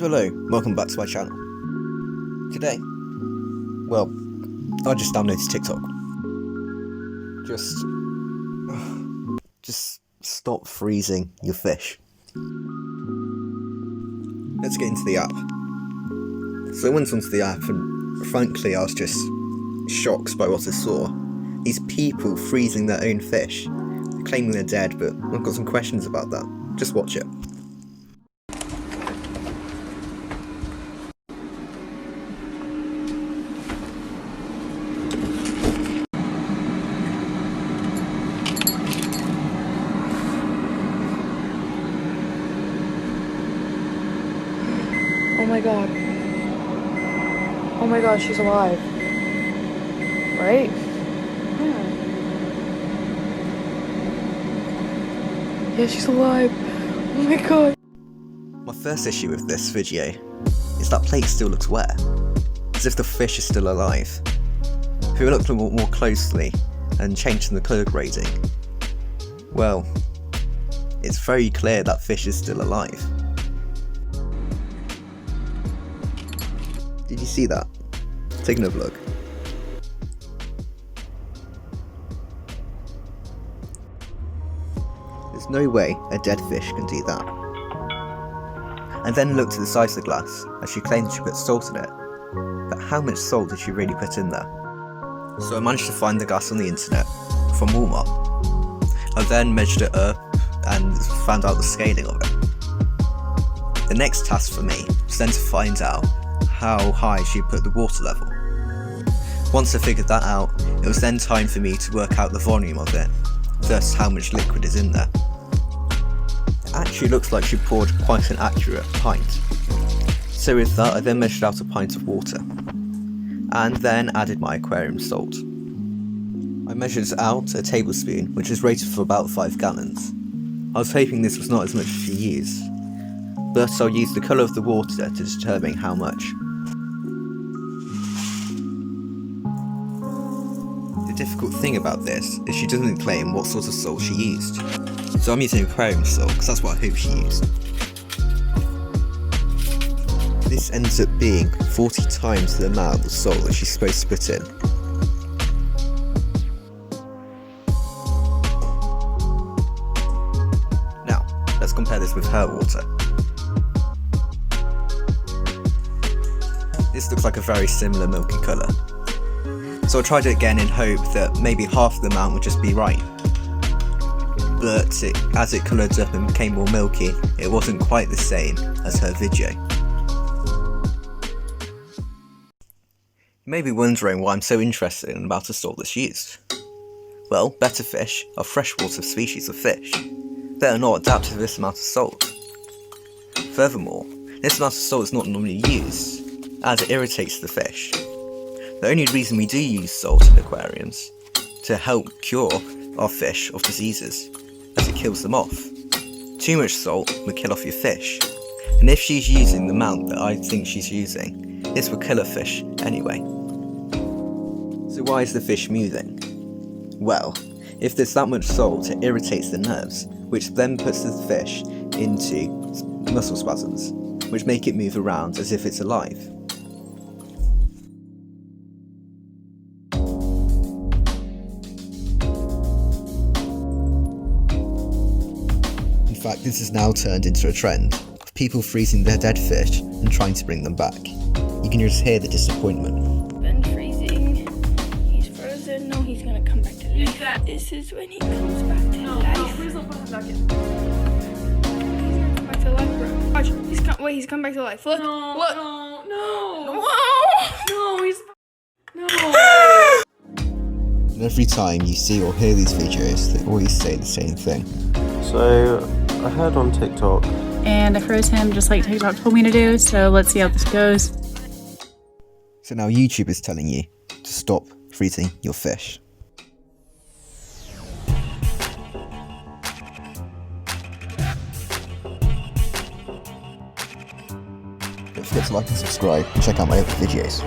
So hello, welcome back to my channel. Today, well, I just downloaded TikTok. Just stop freezing your fish. Let's get into the app. So I went onto the app and frankly I was just shocked by what I saw. These people freezing their own fish. They're claiming they're dead, but I've got some questions about that. Just watch it. Oh my god. Oh my god, she's alive. Right? Yeah. Yeah, she's alive. Oh my god. My first issue with this video is that plate still looks wet, as if the fish is still alive. If we look more closely and change the colour grading, well, it's very clear that fish is still alive. Did you see that? Take another look. There's no way a dead fish can do that. And then looked at the size of the glass, as she claimed she put salt in it. But how much salt did she really put in there? So I managed to find the glass on the internet, from Walmart. I then measured it up and found out the scaling of it. The next task for me was then to find out how high she put the water level. Once I figured that out, it was then time for me to work out the volume of it, thus how much liquid is in there. It actually looks like she poured quite an accurate pint. So with that, I then measured out a pint of water, and then added my aquarium salt. I measured out a tablespoon, which is rated for about 5 gallons. I was hoping this was not as much as she used, but I'll use the colour of the water to determine how much. The difficult thing about this is she doesn't claim what sort of salt she used. So I'm using aquarium salt because that's what I hope she used. This ends up being 40 times the amount of salt that she's supposed to put in. Now, let's compare this with her water. This looks like a very similar milky colour. So I tried it again in hope that maybe half the amount would just be right. But as it coloured up and became more milky, it wasn't quite the same as her video. You may be wondering why I'm so interested in the amount of salt that's used. Well, betta fish are freshwater species of fish. They are not adapted to this amount of salt. Furthermore, this amount of salt is not normally used, as it irritates the fish. The only reason we do use salt in aquariums to help cure our fish of diseases, as it kills them off. Too much salt will kill off your fish, and if she's using the amount that I think she's using, this will kill a fish anyway. So why is the fish moving? Well, if there's that much salt, it irritates the nerves, which then puts the fish into muscle spasms, which make it move around as if it's alive. In fact, this has now turned into a trend of people freezing their dead fish and trying to bring them back. You can just hear the disappointment. Been freezing. He's frozen. No, he's gonna come back to life. This is when he comes back to life. No, please don't put him back in. He's gonna come back to life, bro. Watch. He's come back to life. Look. No, Look. no, No. no, No. And every time you see or hear these videos, they always say the same thing. So, I heard on TikTok. And I froze him just like TikTok told me to do, so let's see how this goes. So now YouTube is telling you to stop freezing your fish. Don't forget to like and subscribe and check out my other videos.